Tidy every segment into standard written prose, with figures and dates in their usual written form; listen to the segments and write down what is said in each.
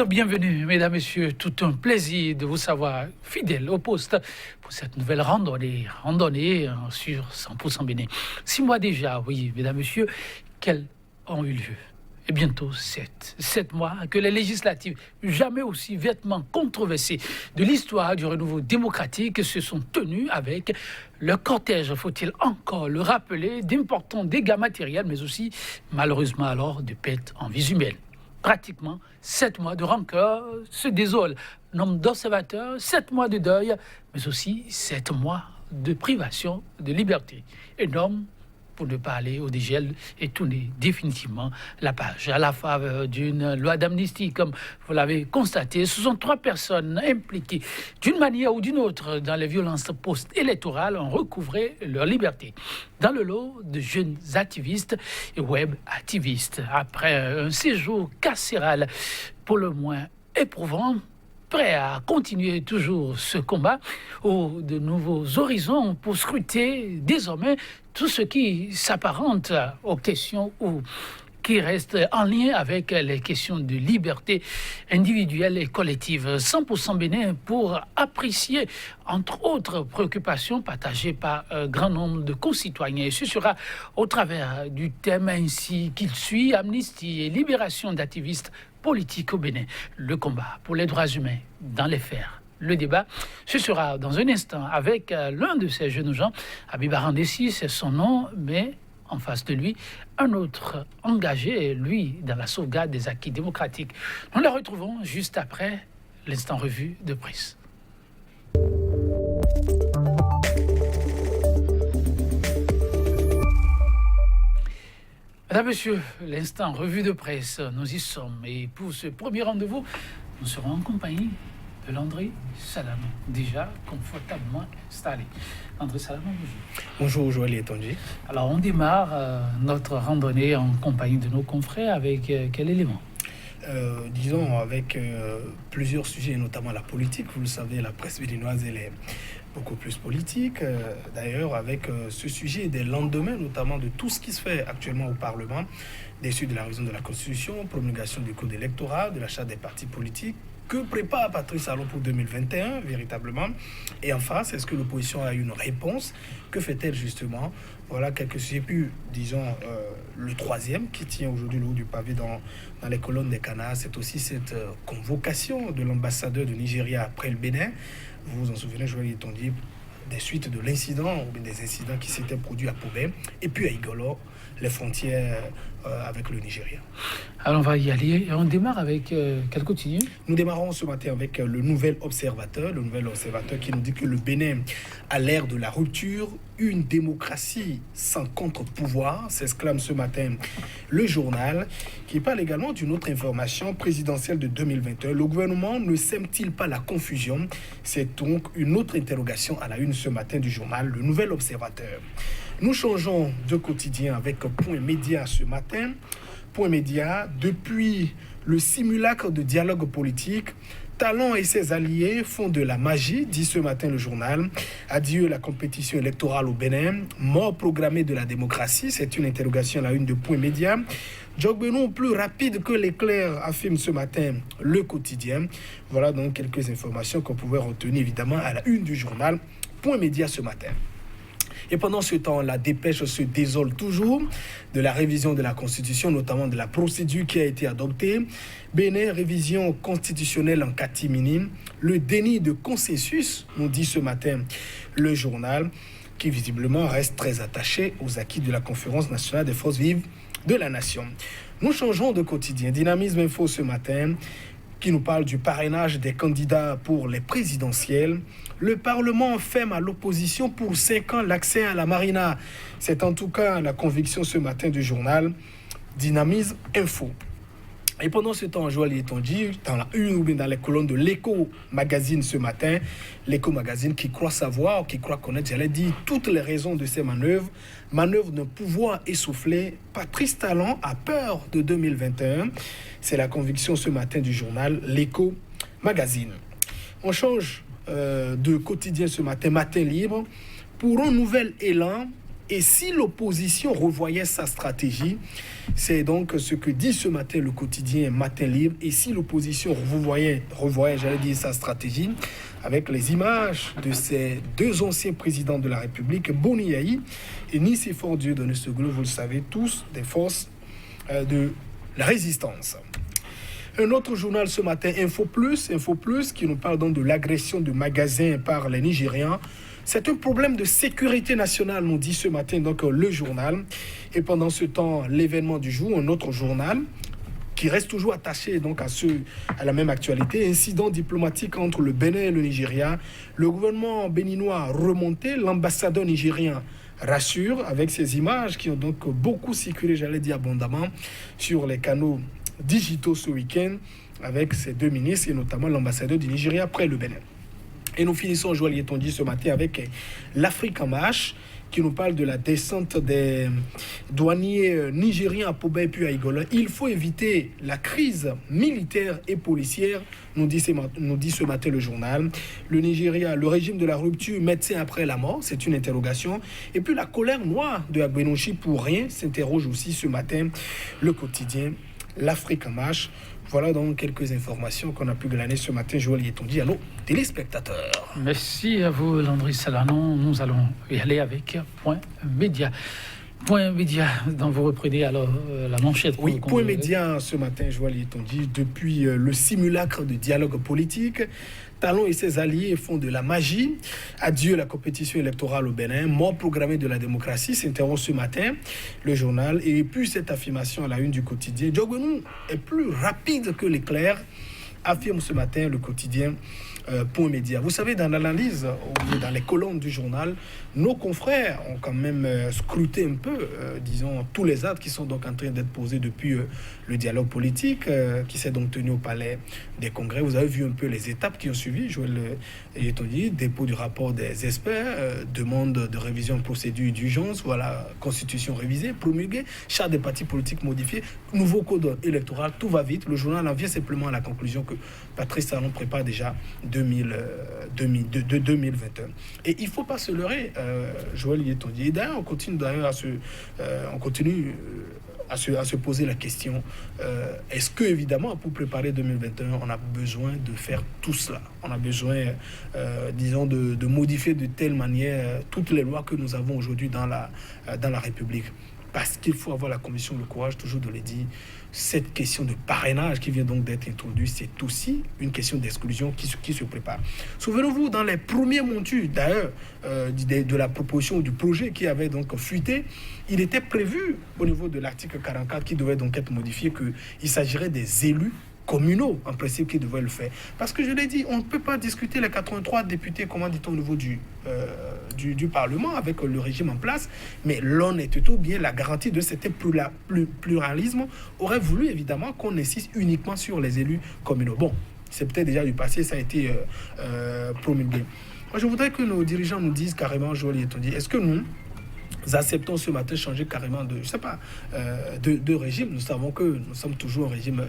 bienvenue, mesdames, messieurs. Tout un plaisir de vous savoir fidèle au poste pour cette nouvelle randonnée sur 100% Bénin. 6 mois déjà, oui, mesdames, messieurs, qu'elles ont eu lieu. Et bientôt 7. 7 mois que les législatives, jamais aussi vêtement controversées de l'histoire du renouveau démocratique, se sont tenues avec le cortège, faut-il encore le rappeler, d'importants dégâts matériels, mais aussi, malheureusement alors, de pertes en vies humaines. Pratiquement 7 mois de rancœur se désolent. Nombre d'observateurs, 7 mois de deuil, mais aussi 7 mois de privation de liberté. Énorme, pour ne pas aller au dégel et tourner définitivement la page. À la faveur d'une loi d'amnistie, comme vous l'avez constaté, ce sont 3 personnes impliquées d'une manière ou d'une autre dans les violences post-électorales ont recouvré leur liberté. Dans le lot de jeunes activistes et web activistes, après un séjour carcéral pour le moins éprouvant, prêt à continuer toujours ce combat aux de nouveaux horizons pour scruter désormais tout ce qui s'apparente aux questions ou qui reste en lien avec les questions de liberté individuelle et collective. 100% Bénin pour apprécier, entre autres préoccupations partagées par un grand nombre de concitoyens. Et ce sera au travers du thème ainsi qu'il suit, amnistie et libération d'activistes politiques au Bénin. Le combat pour les droits humains dans les fers. Le débat, ce sera dans un instant avec l'un de ces jeunes gens, Habib Arandessi, c'est son nom, mais en face de lui, un autre engagé, lui, dans la sauvegarde des acquis démocratiques. Nous le retrouvons juste après l'instant revue de presse. Mesdames, Messieurs, l'instant revue de presse, nous y sommes. Et pour ce premier rendez-vous, nous serons en compagnie de Landry Salamon, déjà confortablement installé. Landry Salamon, bonjour. Bonjour, Joël Etonji. Alors, on démarre notre randonnée en compagnie de nos confrères avec quel élément? Disons avec plusieurs sujets, notamment la politique. Vous le savez, la presse béninoise, elle est beaucoup plus politique. D'ailleurs, avec ce sujet des lendemains, notamment de tout ce qui se fait actuellement au Parlement, des suites de la révision de la Constitution, promulgation du code électoral, de la charte des partis politiques. Que prépare Patrice Talon pour 2021, véritablement? Et en face, est-ce que l'opposition a une réponse? Que fait-elle justement? Voilà quelques sujets. Puis, disons, le troisième qui tient aujourd'hui le haut du pavé dans les colonnes des canards, c'est aussi cette convocation de l'ambassadeur de Nigeria après le Bénin. Vous vous en souvenez, Joël Etonji, des suites de l'incident, ou bien des incidents qui s'étaient produits à Pobé, et puis à Igolo, les frontières avec le Nigeria. Alors on va y aller. On démarre avec quel quotidien? Nous démarrons ce matin avec le Nouvel Observateur. Le Nouvel Observateur qui nous dit que le Bénin a l'ère de la rupture, une démocratie sans contre-pouvoir, s'exclame ce matin le journal, qui parle également d'une autre information présidentielle de 2021. Le gouvernement ne sème-t-il pas la confusion? C'est donc une autre interrogation à la une ce matin du journal Le Nouvel Observateur. Nous changeons de quotidien avec Point Média ce matin. Point Média, depuis le simulacre de dialogue politique, Talon et ses alliés font de la magie, dit ce matin le journal. Adieu la compétition électorale au Bénin, mort programmée de la démocratie, c'est une interrogation à la une de Point Média. Djogbenou plus rapide que l'éclair, affirme ce matin le quotidien. Voilà donc quelques informations qu'on pouvait retenir évidemment à la une du journal Point Média ce matin. Et pendant ce temps, la dépêche se désole toujours de la révision de la Constitution, notamment de la procédure qui a été adoptée. Bénin, révision constitutionnelle en catimini. Le déni de consensus, nous dit ce matin le journal, qui visiblement reste très attaché aux acquis de la Conférence nationale des forces vives de la nation. Nous changeons de quotidien. Dynamisme Info ce matin, qui nous parle du parrainage des candidats pour les présidentielles. Le Parlement ferme à l'opposition pour 5 ans l'accès à la marina. C'est en tout cas la conviction ce matin du journal Dynamisme Info. Et pendant ce temps, Joël Etonji, dans la une ou bien dans les colonnes de l'Echo Magazine ce matin, l'Echo Magazine qui croit savoir, qui croit connaître, j'allais dire, toutes les raisons de ces manœuvres d'un pouvoir essoufflé. Patrice Talon a peur de 2021. C'est la conviction ce matin du journal l'Echo Magazine. On change de quotidien ce matin, Matin Libre, pour un nouvel élan Et si l'opposition revoyait sa stratégie, c'est donc ce que dit ce matin le quotidien Matin Libre. Et si l'opposition revoyait, j'allais dire, sa stratégie, avec les images de ces deux anciens présidents de la République, Boni Yahi et Nicéphore Dieudonné Segoulo, vous le savez tous, des forces de la résistance. Un autre journal ce matin, Info Plus, qui nous parle donc de l'agression de magasins par les Nigérians. C'est un problème de sécurité nationale, nous dit ce matin donc le journal. Et pendant ce temps, l'événement du jour, un autre journal qui reste toujours attaché donc à la même actualité. Incident diplomatique entre le Bénin et le Nigeria. Le gouvernement béninois a remonté, l'ambassadeur nigérien rassure avec ces images qui ont donc beaucoup circulé, j'allais dire abondamment, sur les canaux digitaux ce week-end avec ces deux ministres et notamment l'ambassadeur du Nigeria près le Bénin. Et nous finissons, Joël Tondi, ce matin avec l'Afrique en marche qui nous parle de la descente des douaniers nigériens à Pobé puis à Igola. Il faut éviter la crise militaire et policière, nous dit ce matin le journal. Le Nigeria, le régime de la rupture, médecin après la mort, c'est une interrogation. Et puis la colère noire de Agbenouchi pour rien, s'interroge aussi ce matin le quotidien l'Afrique en marche. Voilà donc quelques informations qu'on a pu glaner ce matin, Joël Yetondi, à nos téléspectateurs. Merci à vous, Landry Salanon. Nous allons y aller avec Point Média. Point Média, dont vous reprenez alors la manchette. Oui, Point Média ce matin, Joël Yetondi, depuis le simulacre de dialogue politique, Talon et ses alliés font de la magie. Adieu la compétition électorale au Bénin. Mort programmée de la démocratie, s'interrompt ce matin le journal. Et puis cette affirmation à la une du quotidien. Diogonou est plus rapide que l'éclair, affirme ce matin le quotidien Point Média. Vous savez, dans l'analyse, dans les colonnes du journal, nos confrères ont quand même scruté un peu, disons, tous les actes qui sont donc en train d'être posés depuis le dialogue politique qui s'est donc tenu au Palais des Congrès. Vous avez vu un peu les étapes qui ont suivi. Joël Yetondi, dépôt du rapport des experts, demande de révision procédure d'urgence, voilà, constitution révisée, promulguée, charte des partis politiques modifiée, nouveau code électoral, tout va vite. Le journal en vient simplement à la conclusion que Patrice Talon prépare déjà 2021. Et il ne faut pas se leurrer, Joël Yetondi. Et d'ailleurs, on continue à se poser la question, est-ce que, évidemment, pour préparer 2021, on a besoin de faire tout cela? On a besoin, disons, de modifier de telle manière toutes les lois que nous avons aujourd'hui dans la République. Parce qu'il faut avoir la conviction, le courage, toujours de le dire. Cette question de parrainage qui vient donc d'être introduite, c'est aussi une question d'exclusion qui se prépare. Souvenez-vous, dans les premiers montus, d'ailleurs, de la proposition du projet qui avait donc fuité, il était prévu au niveau de l'article 44 qui devait donc être modifié qu'il s'agirait des élus communaux, en principe, qui devaient le faire. Parce que je l'ai dit, on ne peut pas discuter les 83 députés, comment dit-on, au niveau du Parlement, avec le régime en place, mais l'honnêteté ou bien la garantie de cet pluralisme aurait voulu, évidemment, qu'on insiste uniquement sur les élus communaux. Bon, c'est peut-être déjà du passé, ça a été promulgué. Moi, je voudrais que nos dirigeants nous disent carrément, Joël Yetondi, est-ce que nous acceptons ce matin changer carrément de régime? Nous savons que nous sommes toujours un régime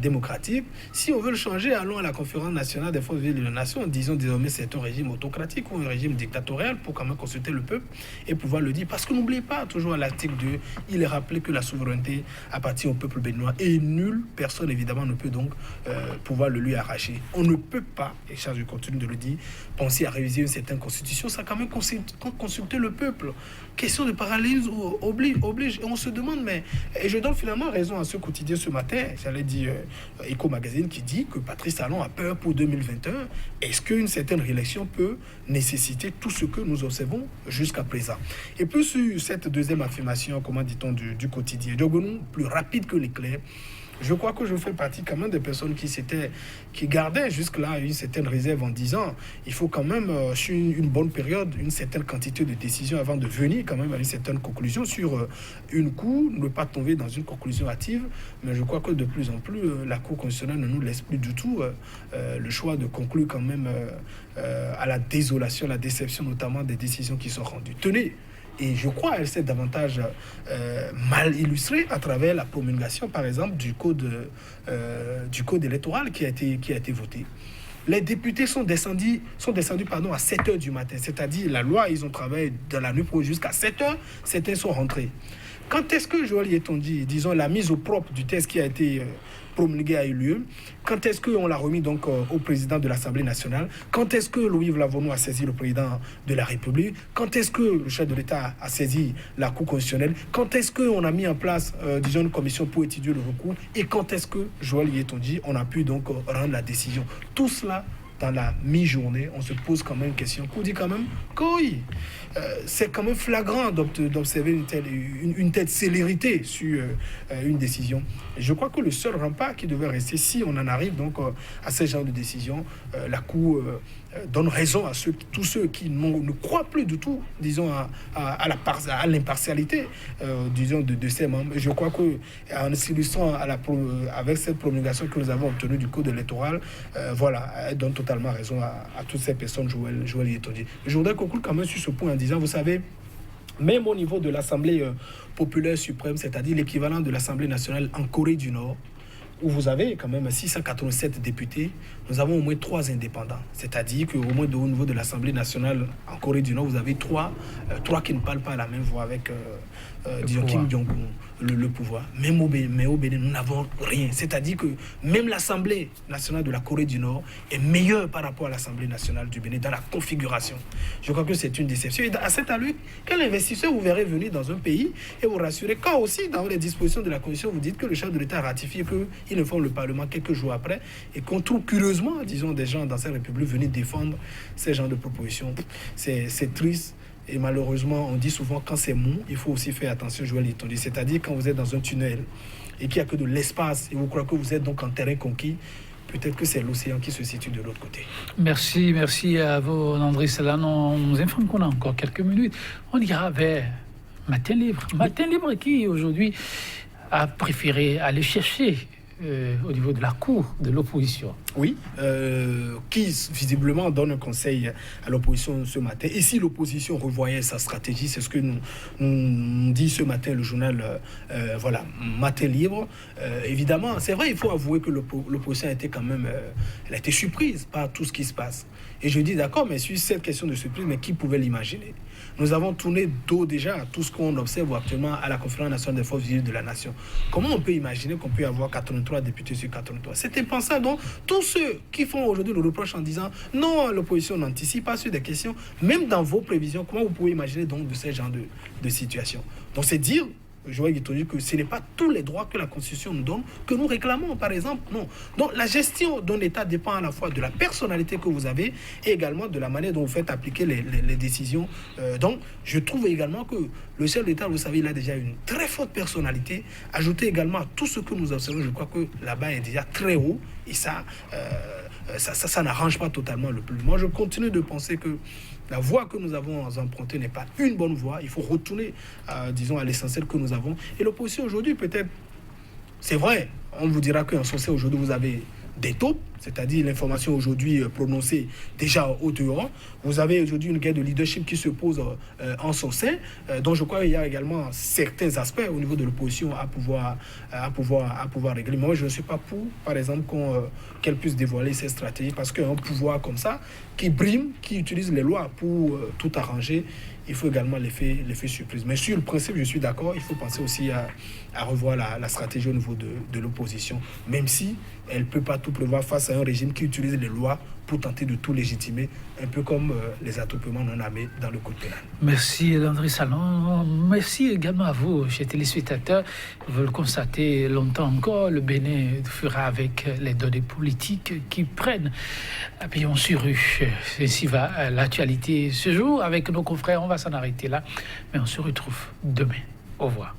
démocratique. Si on veut le changer, allons à la conférence nationale des forces vives de la nation. Disons désormais c'est un régime autocratique ou un régime dictatorial pour quand même consulter le peuple et pouvoir le dire. Parce que n'oubliez pas, toujours à l'article 2, il est rappelé que la souveraineté appartient au peuple béninois et nulle personne évidemment ne peut donc pouvoir le lui arracher. On ne peut pas, et je continue de le dire, penser à réviser une certaine constitution sans quand même consulter le peuple. Question de parallélisme oblige. Et on se demande, mais... Et je donne finalement raison à ce quotidien ce matin, j'allais dire Eco Magazine, qui dit que Patrice Talon a peur pour 2021. Est-ce qu'une certaine réélection peut nécessiter tout ce que nous observons jusqu'à présent? Et puis sur cette deuxième affirmation, comment dit-on, du quotidien, Diogonou, plus rapide que l'éclair. Je crois que je fais partie quand même des personnes qui gardaient jusque-là une certaine réserve en disant il faut quand même, sur une bonne période, une certaine quantité de décisions avant de venir quand même à une certaine conclusion sur une Cour, ne pas tomber dans une conclusion hâtive. Mais je crois que de plus en plus, la Cour constitutionnelle ne nous laisse plus du tout le choix de conclure quand même à la désolation, la déception notamment des décisions qui sont rendues. Tenez, et je crois qu'elle s'est davantage mal illustrée à travers la promulgation, par exemple, du code électoral qui a été voté. les députés sont descendus à 7 heures du matin. C'est-à-dire, la loi, ils ont travaillé dans la nuit jusqu'à 7 heures. Certains sont rentrés. Quand est-ce que Joël Yetonji, disons, la mise au propre du texte qui a été promulgué a eu lieu? Quand est-ce qu'on l'a remis donc au président de l'Assemblée nationale? Quand est-ce que Louis Lavonou a saisi le président de la République? Quand est-ce que le chef de l'État a saisi la Cour constitutionnelle? Quand est-ce qu'on a mis en place, disons, une commission pour étudier le recours? Et quand est-ce que Joël Yetonji, on a pu donc rendre la décision? Tout cela dans la mi-journée, on se pose quand même une question. On dit quand même que oui, c'est quand même flagrant d'observer une telle célérité sur une décision. Et je crois que le seul rempart qui devait rester, si on en arrive donc à ce genre de décision, la Cour donne raison à tous ceux qui ne croient plus du tout, disons, à l'impartialité, disons, de ces membres. Et je crois qu'en s'illustrant avec cette promulgation que nous avons obtenue du code électoral, voilà, elle donne totalement raison à toutes ces personnes, Joël Yetonji. Je voudrais conclure quand même sur ce point en disant, vous savez, même au niveau de l'Assemblée populaire suprême, c'est-à-dire l'équivalent de l'Assemblée nationale en Corée du Nord, où vous avez quand même 687 députés, nous avons au moins 3 indépendants. C'est-à-dire qu'au moins au niveau de l'Assemblée nationale en Corée du Nord, vous avez 3 qui ne parlent pas à la même voix avec Kim Jong-un, le pouvoir. Mais au Bénin, nous n'avons rien. C'est-à-dire que même l'Assemblée nationale de la Corée du Nord est meilleure par rapport à l'Assemblée nationale du Bénin dans la configuration. Je crois que c'est une déception. Et à cette allure, quel investisseur vous verrez venir dans un pays et vous rassurer quand aussi, dans les dispositions de la Constitution, vous dites que le chef de l'État a ratifié qu'il informe le Parlement quelques jours après et qu'on trouve curieusement, disons, des gens dans cette République venir défendre ces genres de propositions. C'est triste. Et malheureusement, on dit souvent quand c'est mou, il faut aussi faire attention, Joël Yetonji. C'est-à-dire quand vous êtes dans un tunnel et qu'il n'y a que de l'espace et vous croyez que vous êtes donc en terrain conquis, peut-être que c'est l'océan qui se situe de l'autre côté. Merci à vous, André Salan. On nous informe qu'on a encore quelques minutes. On ira vers Matin Libre. Matin Libre qui, aujourd'hui, a préféré aller chercher au niveau de la cour de l'opposition. Oui, qui visiblement donne un conseil à l'opposition ce matin. Et si l'opposition revoyait sa stratégie, c'est ce que nous dit ce matin le journal Matin Libre. Évidemment, c'est vrai, il faut avouer que l'opposition a été quand même elle a été surprise par tout ce qui se passe. Et je dis d'accord, mais sur cette question de surprise, mais qui pouvait l'imaginer? Nous avons tourné dos déjà à tout ce qu'on observe actuellement à la Conférence nationale des forces vives de la nation. Comment on peut imaginer qu'on peut avoir 83 députés sur 83? C'est impensable. Donc, tous ceux qui font aujourd'hui le reproche en disant non, l'opposition n'anticipe pas sur des questions, même dans vos prévisions, comment vous pouvez imaginer donc de ce genre de situation? Donc, c'est dire, Joël Yetonji, que ce n'est pas tous les droits que la Constitution nous donne que nous réclamons, par exemple. Non. Donc, la gestion d'un État dépend à la fois de la personnalité que vous avez et également de la manière dont vous faites appliquer les décisions. Donc, je trouve également que le chef d'État, vous savez, il a déjà une très forte personnalité. Ajouter également à tout ce que nous observons, je crois que là-bas est déjà très haut et ça n'arrange pas totalement le plus. Moi, je continue de penser que la voie que nous avons empruntée n'est pas une bonne voie. Il faut retourner, disons, à l'essentiel que nous avons. Et l'opposition aujourd'hui, peut-être, c'est vrai, on vous dira qu'en Socé, aujourd'hui, vous avez des taupes, c'est-à-dire l'information aujourd'hui prononcée déjà au dehors. Vous avez aujourd'hui une guerre de leadership qui se pose en son sein, dont je crois qu'il y a également certains aspects au niveau de l'opposition à pouvoir régler. Moi, je ne suis pas pour, par exemple, qu'elle puisse dévoiler cette stratégie, parce qu'un pouvoir comme ça, qui brime, qui utilise les lois pour tout arranger, il faut également l'effet surprise. Mais sur le principe, je suis d'accord, il faut penser aussi à revoir la stratégie au niveau de l'opposition, même si elle ne peut pas tout prévoir face à un régime qui utilise les lois pour tenter de tout légitimer, un peu comme les attroupements non armés dans le code pénal. Merci André Salon. Merci également à vous, chers téléspectateurs. Vous le constatez longtemps encore, le Bénin fera avec les données politiques qui prennent pignon sur rue. Ainsi va l'actualité ce jour avec nos confrères. On va s'en arrêter là, mais on se retrouve demain. Au revoir.